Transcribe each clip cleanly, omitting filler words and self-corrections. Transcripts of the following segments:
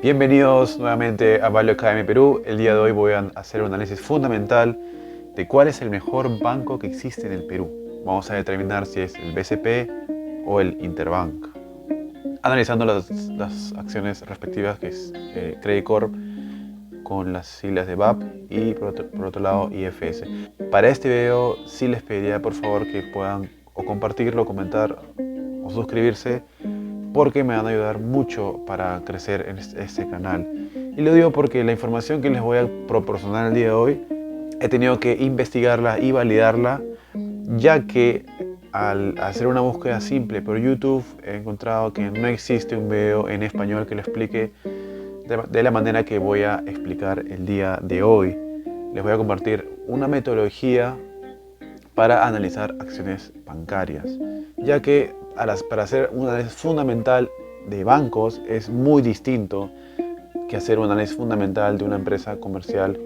Bienvenidos nuevamente a Value Academy Perú. El día de hoy voy a hacer un análisis fundamental de cuál es el mejor banco que existe en el Perú. Vamos a determinar si es el BCP o el Interbank, analizando las acciones respectivas, que es Credit Corp con las siglas de BAP y por otro lado IFS. Para este video sí les pediría por favor que puedan o compartirlo, comentar o suscribirse, porque me van a ayudar mucho para crecer en este canal. Y lo digo porque la información que les voy a proporcionar el día de hoy he tenido que investigarla y validarla, ya que al hacer una búsqueda simple por YouTube he encontrado que no existe un video en español que lo explique de la manera que voy a explicar el día de hoy. Les voy a compartir una metodología para analizar acciones bancarias, ya que para hacer un análisis fundamental de bancos es muy distinto que hacer un análisis fundamental de una empresa comercial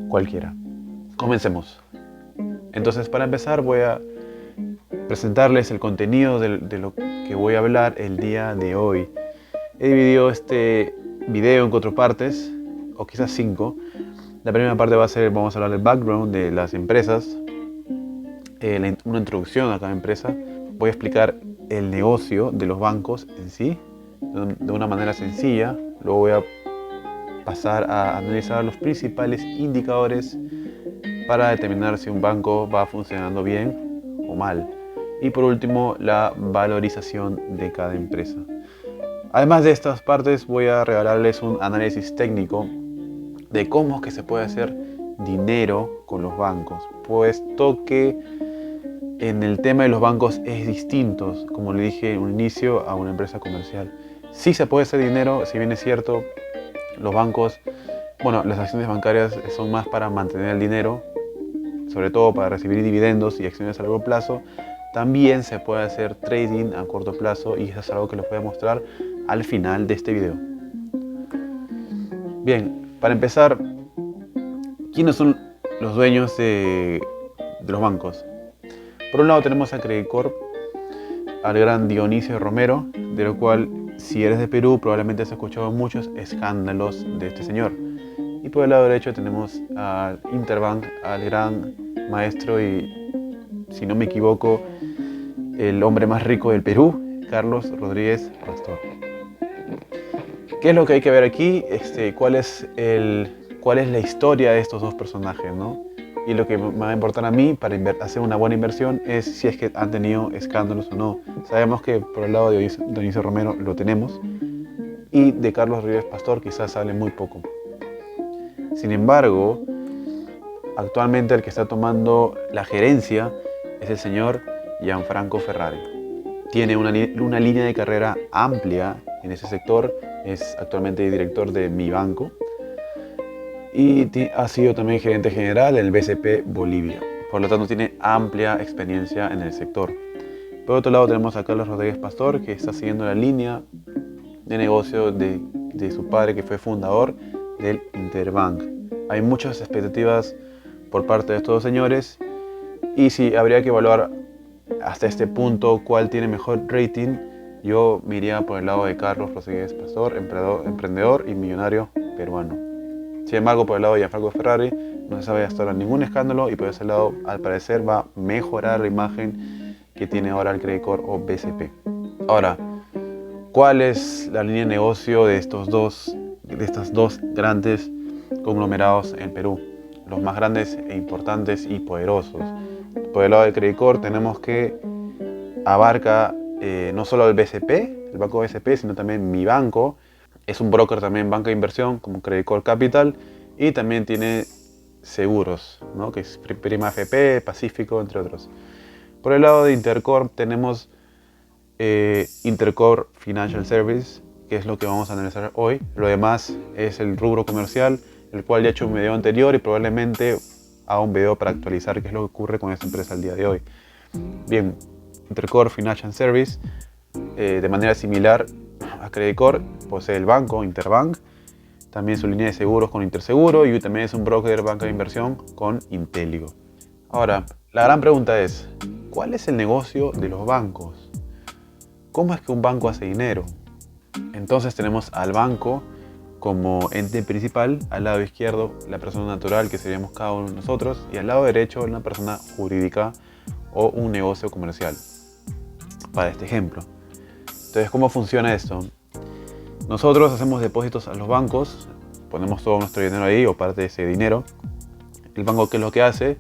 cualquiera. Comencemos. Entonces, para empezar voy a presentarles el contenido de lo que voy a hablar el día de hoy. He dividido este video en 4 partes, o quizás 5. La primera parte va a ser, vamos a hablar del background de las empresas, una introducción a cada empresa. Voy a explicar el negocio de los bancos en sí, de una manera sencilla. Luego voy a pasar a analizar los principales indicadores para determinar si un banco va funcionando bien o mal. Y por último, la valorización de cada empresa. Además de estas partes, voy a regalarles un análisis técnico de cómo es que se puede hacer dinero con los bancos, puesto que en el tema de los bancos es distinto, como le dije en un inicio, a una empresa comercial. Sí se puede hacer dinero, si bien es cierto, los bancos, las acciones bancarias son más para mantener el dinero, sobre todo para recibir dividendos y acciones a largo plazo. También se puede hacer trading a corto plazo, y eso es algo que les voy a mostrar al final de este video. Bien, para empezar, ¿quiénes son los dueños de los bancos? Por un lado tenemos a Credit Corp, al gran Dionisio Romero, de lo cual, si eres de Perú, probablemente has escuchado muchos escándalos de este señor. Y por el lado derecho tenemos al Interbank, al gran maestro y, si no me equivoco, el hombre más rico del Perú, Carlos Rodríguez Pastor. ¿Qué es lo que hay que ver aquí? ¿Cuál es la historia de estos dos personajes, ¿no? Y lo que me va a importar a mí para hacer una buena inversión es si es que han tenido escándalos o no. Sabemos que por el lado de Dionisio Romero lo tenemos, y de Carlos Rodríguez Pastor quizás hable muy poco. Sin embargo, actualmente el que está tomando la gerencia es el señor Gianfranco Ferrari. Tiene una línea de carrera amplia en ese sector, es actualmente director de Mi Banco y ha sido también gerente general del BCP Bolivia. Por lo tanto, tiene amplia experiencia en el sector. Por otro lado, tenemos a Carlos Rodríguez Pastor, que está siguiendo la línea de negocio de su padre, que fue fundador del Interbank. Hay muchas expectativas por parte de estos dos señores, y si habría que evaluar hasta este punto cuál tiene mejor rating, yo me iría por el lado de Carlos Rodríguez Pastor, emprendedor y millonario peruano. Sin embargo, por el lado de Gianfranco Ferrari no se sabe hasta ahora ningún escándalo, y por ese lado, al parecer, va a mejorar la imagen que tiene ahora el Credit Corp o BCP. Ahora, ¿cuál es la línea de negocio de estas dos grandes conglomerados en Perú? Los más grandes e importantes y poderosos. Por el lado del Credit Corp tenemos que abarca no solo el BCP, el banco BCP, sino también Mi Banco. Es un broker también, banca de inversión, como Credit Corp Capital, y también tiene seguros, ¿no? Que es Prima FP, Pacífico, entre otros. Por el lado de Intercorp tenemos Intercorp Financial Service, que es lo que vamos a analizar hoy. Lo demás es el rubro comercial, el cual ya he hecho un video anterior y probablemente haga un video para actualizar qué es lo que ocurre con esta empresa el día de hoy. Bien, Intercorp Financial Service, de manera similar a Credit Corp, posee el banco Interbank, también su línea de seguros con Interseguro, y también es un broker de banca de inversión con Inteligo. Ahora, la gran pregunta es, ¿cuál es el negocio de los bancos? ¿Cómo es que un banco hace dinero? Entonces tenemos al banco como ente principal, al lado izquierdo la persona natural, que seríamos cada uno de nosotros, y al lado derecho una persona jurídica o un negocio comercial, para este ejemplo. Entonces, ¿cómo funciona esto? Nosotros hacemos depósitos a los bancos, ponemos todo nuestro dinero ahí o parte de ese dinero. El banco, ¿qué es lo que hace?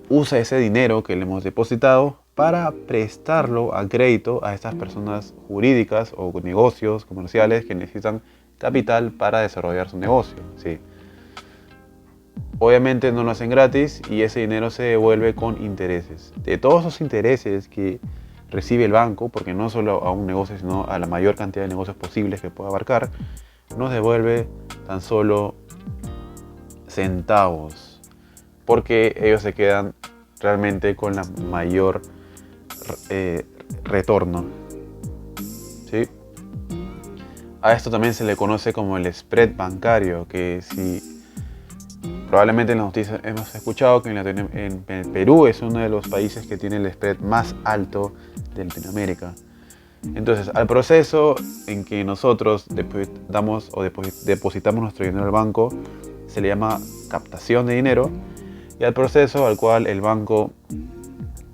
Usa ese dinero que le hemos depositado para prestarlo a crédito a estas personas jurídicas o negocios comerciales que necesitan capital para desarrollar su negocio. Sí. Obviamente no lo hacen gratis y ese dinero se devuelve con intereses. De todos esos intereses que recibe el banco, porque no solo a un negocio, sino a la mayor cantidad de negocios posibles que pueda abarcar, nos devuelve tan solo centavos, porque ellos se quedan realmente con la mayor retorno. ¿Sí? A esto también se le conoce como el spread bancario, que si probablemente en las noticias hemos escuchado que en Perú es uno de los países que tiene el spread más alto de Latinoamérica. Entonces, al proceso en que nosotros damos o depositamos nuestro dinero al banco, se le llama captación de dinero, y al proceso al cual el banco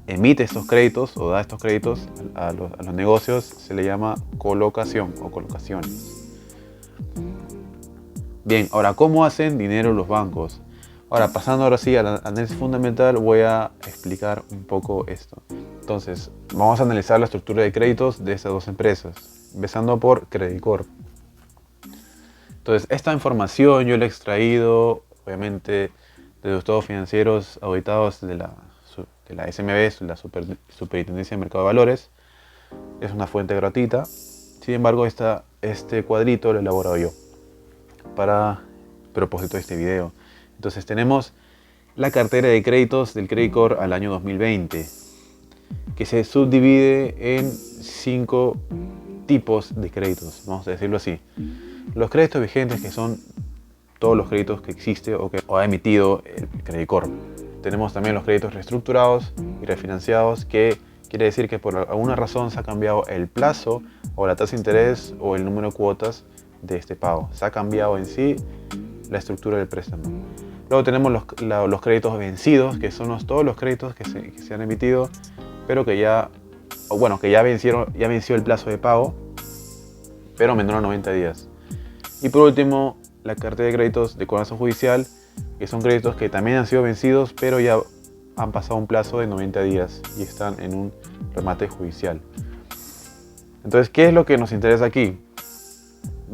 emite estos créditos o da estos créditos a los negocios se le llama colocación o colocaciones. Bien, ahora, ¿cómo hacen dinero los bancos? Ahora, pasando ahora sí al análisis fundamental, voy a explicar un poco esto. Entonces, vamos a analizar la estructura de créditos de estas dos empresas, empezando por Credicorp. Entonces, esta información yo la he extraído, obviamente, de los estados financieros auditados de la SMB, la Superintendencia de Mercado de Valores. Es una fuente gratuita. Sin embargo, este cuadrito lo he elaborado yo para propósito de este video. Entonces tenemos la cartera de créditos del Credicorp al año 2020, que se subdivide en 5 tipos de créditos, vamos a decirlo así. Los créditos vigentes, que son todos los créditos que existe o que ha emitido el Credicorp. Tenemos también los créditos reestructurados y refinanciados, que quiere decir que por alguna razón se ha cambiado el plazo o la tasa de interés o el número de cuotas de este pago. Se ha cambiado en sí la estructura del préstamo. Luego tenemos los créditos vencidos, que son todos los créditos que se han emitido, pero que ya venció el plazo de pago, pero menor a 90 días. Y por último, la cartera de créditos de cobranza judicial, que son créditos que también han sido vencidos, pero ya han pasado un plazo de 90 días y están en un remate judicial. Entonces, ¿qué es lo que nos interesa aquí?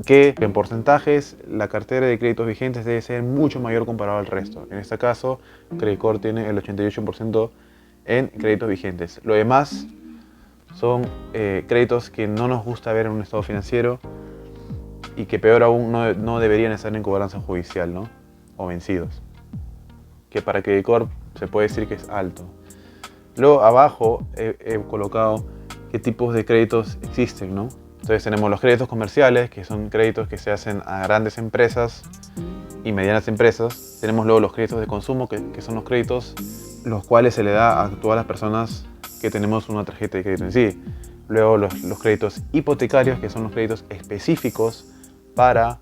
Que en porcentajes la cartera de créditos vigentes debe ser mucho mayor comparado al resto. En este caso, Credicorp tiene el 88% en créditos vigentes. Lo demás son créditos que no nos gusta ver en un estado financiero y que peor aún no deberían estar en cobranza judicial, ¿no? O vencidos. Que para Credicorp se puede decir que es alto. Luego abajo he colocado qué tipos de créditos existen, ¿no? Entonces tenemos los créditos comerciales, que son créditos que se hacen a grandes empresas y medianas empresas. Tenemos luego los créditos de consumo, que son los créditos los cuales se le da a todas las personas que tenemos una tarjeta de crédito en sí. Luego los créditos hipotecarios, que son los créditos específicos para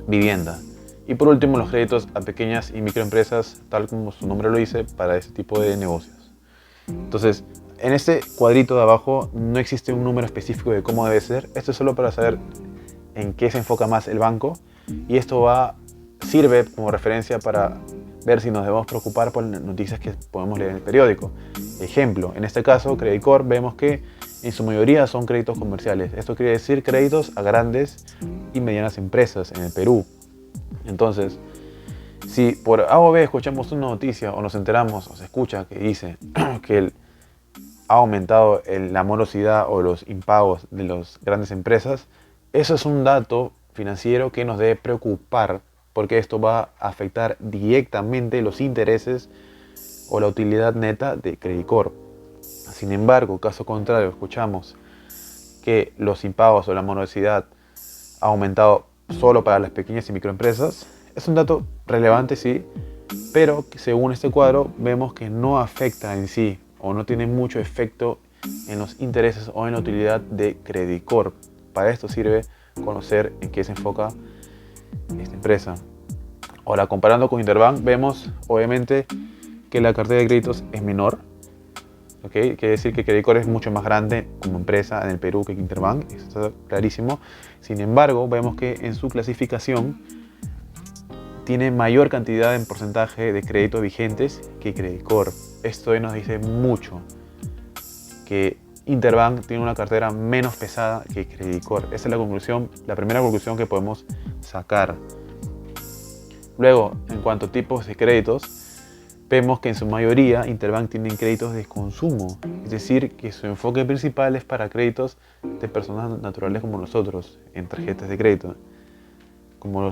vivienda. Y por último, los créditos a pequeñas y microempresas, tal como su nombre lo dice, para ese tipo de negocios. Entonces, en este cuadrito de abajo no existe un número específico de cómo debe ser. Esto es solo para saber en qué se enfoca más el banco. Y esto sirve como referencia para ver si nos debemos preocupar por las noticias que podemos leer en el periódico. Ejemplo, en este caso, Credicorp, vemos que en su mayoría son créditos comerciales. Esto quiere decir créditos a grandes y medianas empresas en el Perú. Entonces, si por A o B escuchamos una noticia o nos enteramos o se escucha que dice que ha aumentado la morosidad o los impagos de las grandes empresas, eso es un dato financiero que nos debe preocupar, porque esto va a afectar directamente los intereses o la utilidad neta de Credicorp. Sin embargo, caso contrario, escuchamos que los impagos o la morosidad ha aumentado solo para las pequeñas y microempresas, es un dato relevante, sí, pero según este cuadro vemos que no afecta en sí o no tiene mucho efecto en los intereses o en la utilidad de Credicorp. Para esto sirve conocer en qué se enfoca esta empresa. Ahora, comparando con Interbank, vemos obviamente que la cartera de créditos es menor. ¿Okay? Quiere decir que Credicorp es mucho más grande como empresa en el Perú que Interbank, eso está clarísimo. Sin embargo, vemos que en su clasificación tiene mayor cantidad en porcentaje de créditos vigentes que Credicorp. Esto nos dice mucho que Interbank tiene una cartera menos pesada que Credicorp. Esa es la conclusión, la primera conclusión que podemos sacar. Luego, en cuanto a tipos de créditos, vemos que en su mayoría Interbank tiene créditos de consumo, es decir, que su enfoque principal es para créditos de personas naturales como nosotros, en tarjetas de crédito. Como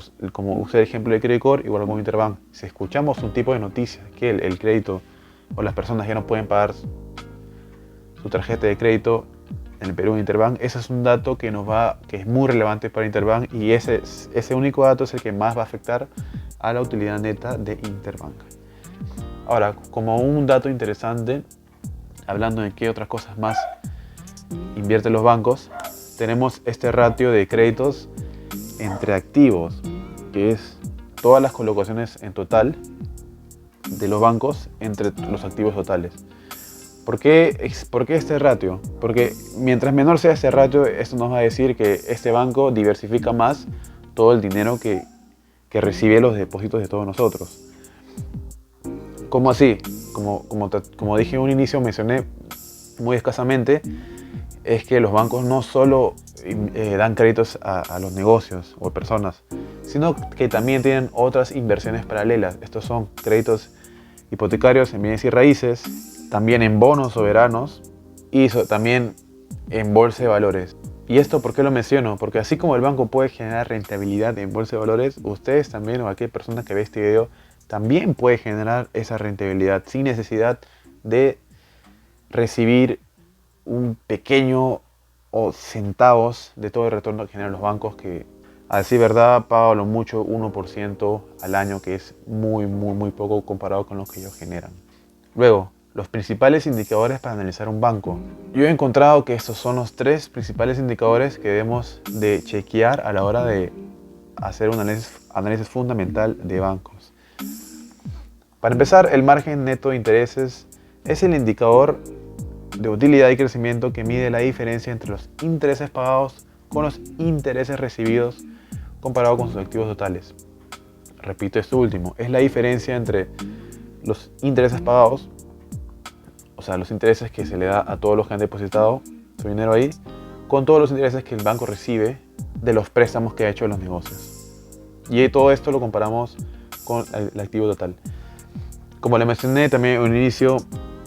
usé el ejemplo de Credicorp, igual como Interbank. Si escuchamos un tipo de noticias que el crédito o las personas ya no pueden pagar su tarjeta de crédito en el Perú en Interbank, ese es un dato que es muy relevante para Interbank, y ese único dato es el que más va a afectar a la utilidad neta de Interbank. Ahora, como un dato interesante, hablando de qué otras cosas más invierten los bancos, tenemos este ratio de créditos entre activos, que es todas las colocaciones en total de los bancos entre los activos totales. ¿Por qué este ratio? Porque mientras menor sea este ratio, esto nos va a decir que este banco diversifica más todo el dinero que recibe los depósitos de todos nosotros. ¿Cómo así? Como dije en un inicio, mencioné muy escasamente, es que los bancos no solo dan créditos a los negocios o personas, sino que también tienen otras inversiones paralelas. Estos son créditos hipotecarios en bienes y raíces, también en bonos soberanos y también en bolsa de valores. ¿Y esto por qué lo menciono? Porque así como el banco puede generar rentabilidad en bolsa de valores, ustedes también, o cualquier persona que ve este video, también puede generar esa rentabilidad sin necesidad de recibir un pequeño o centavos de todo el retorno que generan los bancos, que a decir verdad pagan lo mucho 1% al año, que es muy poco comparado con lo que ellos generan. Luego, los principales indicadores para analizar un banco. Yo he encontrado que estos son los 3 principales indicadores que debemos de chequear a la hora de hacer un análisis fundamental de bancos. Para empezar, el margen neto de intereses es el indicador de utilidad y crecimiento que mide la diferencia entre los intereses pagados con los intereses recibidos comparado con sus activos totales. Repito esto último, es la diferencia entre los intereses pagados, o sea, los intereses que se le da a todos los que han depositado su dinero ahí, con todos los intereses que el banco recibe de los préstamos que ha hecho en los negocios. Y todo esto lo comparamos con el activo total. Como le mencioné también en un inicio,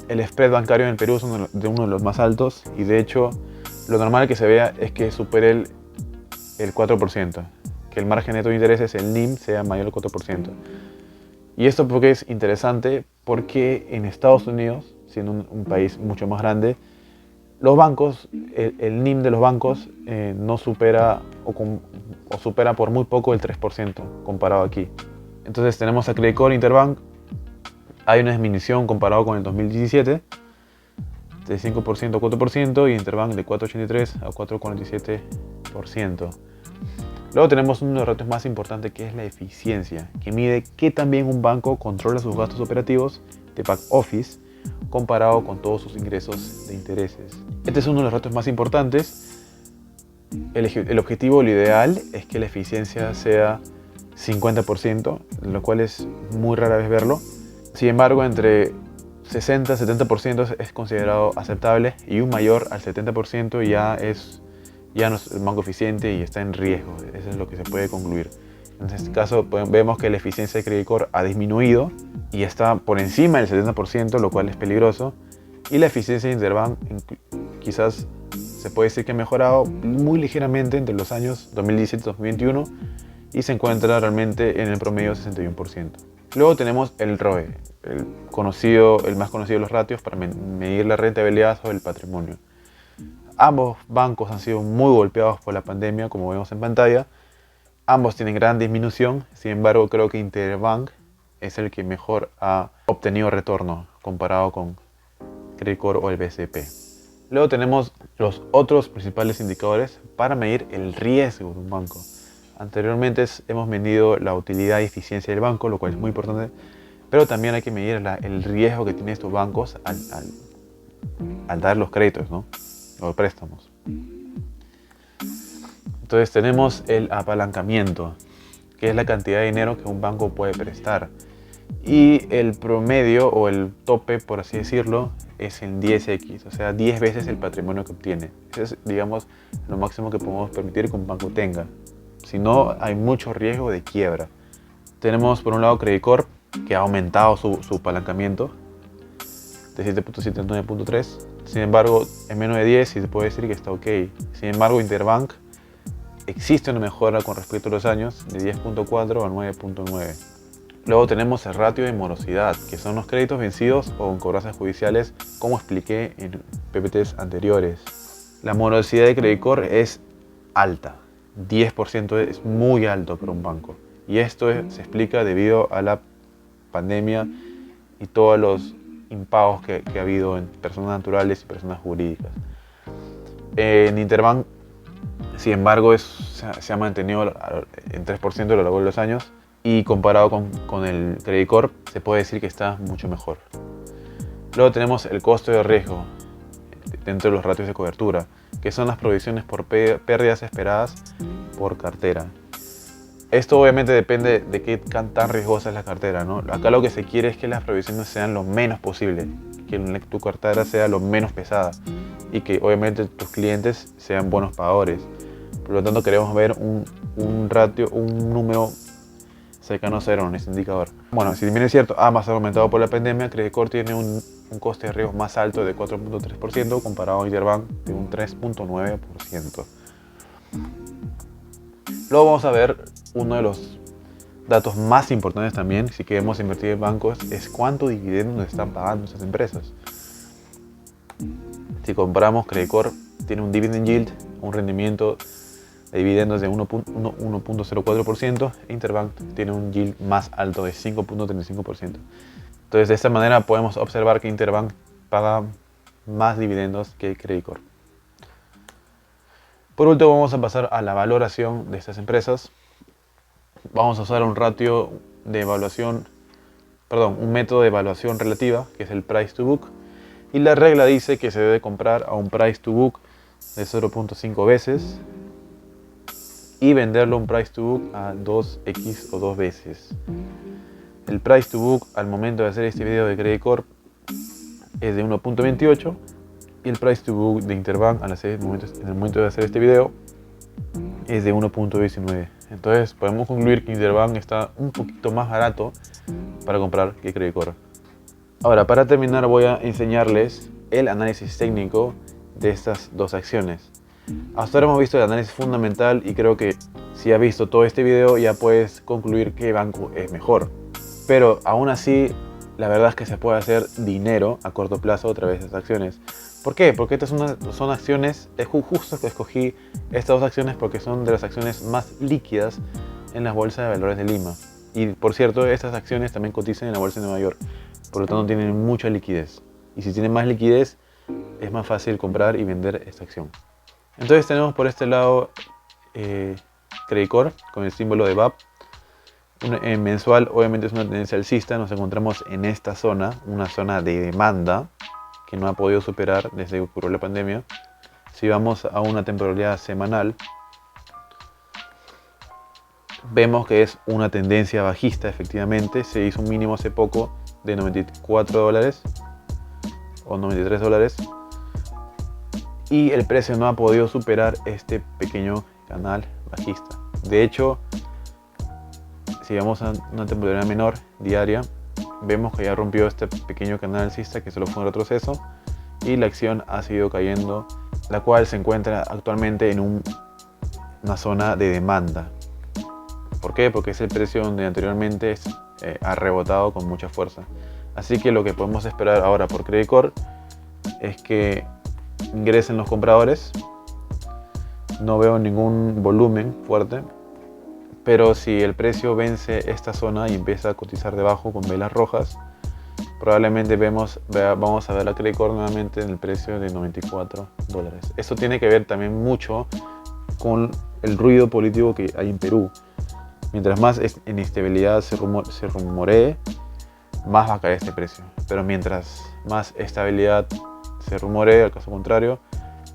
el spread bancario en el Perú es uno de los más altos, y de hecho lo normal que se vea es que supere el 4%, que el margen neto de intereses, el NIM, sea mayor al 4%. Y esto porque es interesante, porque en Estados Unidos, siendo un país mucho más grande, los bancos, el NIM de los bancos no supera o supera por muy poco el 3% comparado aquí. Entonces tenemos a Credicorp, Interbank, hay una disminución comparado con el 2017 de 5% a 4%, y Interbank de 4,83 a 4,47%. Luego tenemos uno de los retos más importantes, que es la eficiencia, que mide que también un banco controla sus gastos operativos de back office comparado con todos sus ingresos de intereses. Este es uno de los retos más importantes. El objetivo, lo ideal, es que la eficiencia sea 50%, lo cual es muy rara vez verlo. Sin embargo, entre 60 y 70% es considerado aceptable, y un mayor al 70% ya no es el banco eficiente y está en riesgo. Eso es lo que se puede concluir. En este caso vemos que la eficiencia de Credicorp ha disminuido y está por encima del 70%, lo cual es peligroso. Y la eficiencia de Interbank quizás se puede decir que ha mejorado muy ligeramente entre los años 2017 y 2021, y se encuentra realmente en el promedio 61%. Luego tenemos el ROE, el más conocido de los ratios para medir la rentabilidad sobre el patrimonio. Ambos bancos han sido muy golpeados por la pandemia, como vemos en pantalla. Ambos tienen gran disminución, sin embargo creo que Interbank es el que mejor ha obtenido retorno comparado con Credicorp o el BCP. Luego tenemos los otros principales indicadores para medir el riesgo de un banco. Anteriormente hemos medido la utilidad y eficiencia del banco, lo cual es muy importante, pero también hay que medir el riesgo que tienen estos bancos al dar los créditos, ¿no? Los préstamos. Entonces tenemos el apalancamiento, que es la cantidad de dinero que un banco puede prestar. Y el promedio o el tope, por así decirlo, es en 10x, o sea, 10 veces el patrimonio que obtiene. Eso es, digamos, lo máximo que podemos permitir que un banco tenga. Si no, hay mucho riesgo de quiebra. Tenemos por un lado Credit Corp, que ha aumentado su apalancamiento de 7.7 a 9.3. Sin embargo, en menos de 10 sí se puede decir que está ok. Sin embargo, Interbank existe una mejora con respecto a los años de 10.4 a 9.9. Luego tenemos el ratio de morosidad, que son los créditos vencidos o con cobranzas judiciales, como expliqué en PPTs anteriores. La morosidad de Credit Corp es alta, 10% es muy alto para un banco. Y esto se explica debido a la pandemia y todos los impagos que ha habido en personas naturales y personas jurídicas. En Interbank, sin embargo, se ha mantenido en 3% a lo largo de los años, y comparado con el Credit Corp se puede decir que está mucho mejor. Luego tenemos el costo de riesgo dentro de los ratios de cobertura, que son las provisiones por pérdidas esperadas por cartera. Esto obviamente depende de qué tan riesgosa es la cartera, ¿no? Acá lo que se quiere es que las provisiones sean lo menos posible, que tu cartera sea lo menos pesada y que obviamente tus clientes sean buenos pagadores. Por lo tanto, queremos ver un ratio, un número cercano a cero en este indicador. Bueno, si bien es cierto, ambas han aumentado por la pandemia, Credit Corp tiene un coste de riesgo más alto de 4.3% comparado a Interbank de un 3.9%. Luego vamos a ver uno de los datos más importantes también, si queremos invertir en bancos, es cuánto dividendo nos están pagando esas empresas. Si comparamos, Credit Corp tiene un dividend yield, un rendimiento de dividendos de 1.04%, e Interbank tiene un yield más alto de 5.35%. Entonces, de esta manera podemos observar que Interbank paga más dividendos que Credit Corp. Por último, vamos a pasar a la valoración de estas empresas. Vamos a usar un ratio de evaluación, un método de evaluación relativa, que es el price to book. Y la regla dice que se debe comprar a un price to book de 0.5 veces y venderlo a un price to book a 2x o 2 veces. El price to book al momento de hacer este video de Credit Corp es de 1.28 y el price to book de Interbank en el momento de hacer este video es de 1.19. Entonces podemos concluir que Interbank está un poquito más barato para comprar que Credit Corp. Ahora, para terminar, voy a enseñarles el análisis técnico de estas dos acciones. Hasta ahora hemos visto el análisis fundamental y creo que si has visto todo este video ya puedes concluir qué banco es mejor. Pero aún así, la verdad es que se puede hacer dinero a corto plazo a través de estas acciones. ¿Por qué? Porque estas son acciones, es justo que escogí estas dos acciones porque son de las acciones más líquidas en las bolsas de valores de Lima. Y por cierto, estas acciones también cotizan en la bolsa de Nueva York, por lo tanto tienen mucha liquidez. Y si tienen más liquidez, es más fácil comprar y vender esta acción. Entonces tenemos por este lado Credit Corp con el símbolo de VAP. En mensual obviamente es una tendencia alcista, nos encontramos en esta zona, una zona de demanda que no ha podido superar desde que ocurrió la pandemia. Si vamos a una temporalidad semanal, vemos que es una tendencia bajista efectivamente. Se hizo un mínimo hace poco de $94 o $93 y el precio no ha podido superar este pequeño canal bajista. De hecho, si vamos a una temporalidad menor diaria, vemos que ya rompió este pequeño canal alcista que solo fue un retroceso y la acción ha seguido cayendo, la cual se encuentra actualmente en una zona de demanda. ¿Por qué? Porque es el precio donde anteriormente ha rebotado con mucha fuerza. Así que lo que podemos esperar ahora por Credit Corp es que ingresen los compradores. No veo ningún volumen fuerte, pero si el precio vence esta zona y empieza a cotizar debajo con velas rojas, probablemente vamos a ver la Credicorp nuevamente en el precio de $94. Esto tiene que ver también mucho con el ruido político que hay en Perú. Mientras más inestabilidad se rumoree, más va a caer este precio. Pero mientras más estabilidad se rumoree, al caso contrario,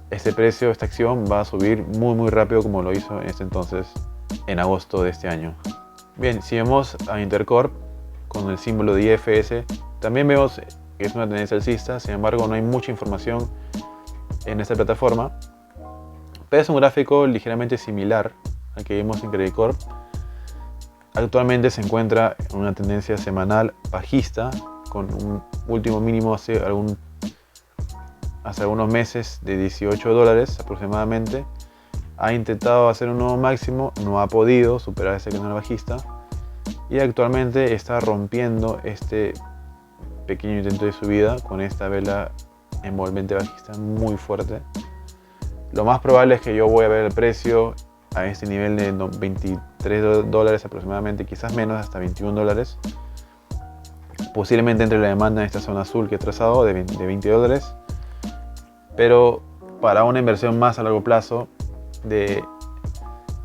este precio, esta acción va a subir muy rápido, como lo hizo en este entonces, en agosto de este año. Bien, si vemos a Intercorp con el símbolo de IFS, también vemos que es una tendencia alcista. Sin embargo, no hay mucha información en esta plataforma, pero es un gráfico ligeramente similar al que vimos en Credicorp. Actualmente se encuentra en una tendencia semanal bajista, con un último mínimo hace algunos meses de $18 aproximadamente. Ha intentado hacer un nuevo máximo, no ha podido superar ese canal bajista y actualmente está rompiendo este pequeño intento de subida con esta vela envolvente bajista muy fuerte. Lo más probable es que yo voy a ver el precio a este nivel de $23 aproximadamente, quizás menos, hasta $21. Posiblemente entre la demanda en esta zona azul que he trazado de $20. Pero para una inversión más a largo plazo de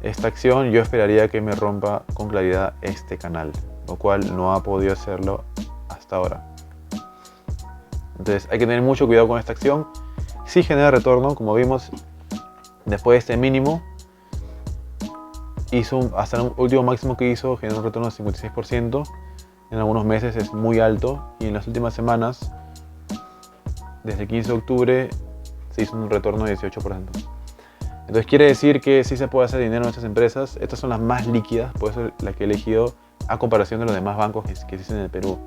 esta acción, yo esperaría que me rompa con claridad este canal, lo cual no ha podido hacerlo hasta ahora. Entonces hay que tener mucho cuidado con esta acción. Si genera retorno, como vimos, después de este mínimo, hasta el último máximo que hizo, generó un retorno del 56%. En algunos meses es muy alto, y en las últimas semanas, desde el 15 de octubre, se hizo un retorno de 18%. Entonces quiere decir que sí se puede hacer dinero en estas empresas. Estas son las más líquidas, por eso las que he elegido a comparación de los demás bancos que existen en el Perú.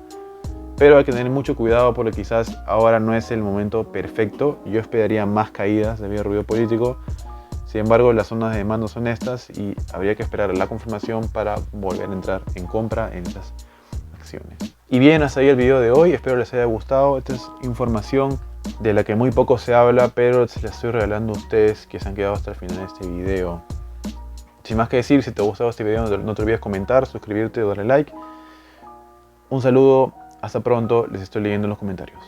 Pero hay que tener mucho cuidado porque quizás ahora no es el momento perfecto. Yo esperaría más caídas debido al ruido político. Sin embargo, las zonas de demanda son estas y habría que esperar la confirmación para volver a entrar en compra en estas acciones. Y bien, hasta ahí el video de hoy. Espero les haya gustado. Esta es información de la que muy poco se habla, pero se la estoy regalando a ustedes que se han quedado hasta el final de este video. Sin más que decir, si te ha gustado este video, no te olvides comentar, suscribirte y darle like. Un saludo, hasta pronto, les estoy leyendo en los comentarios.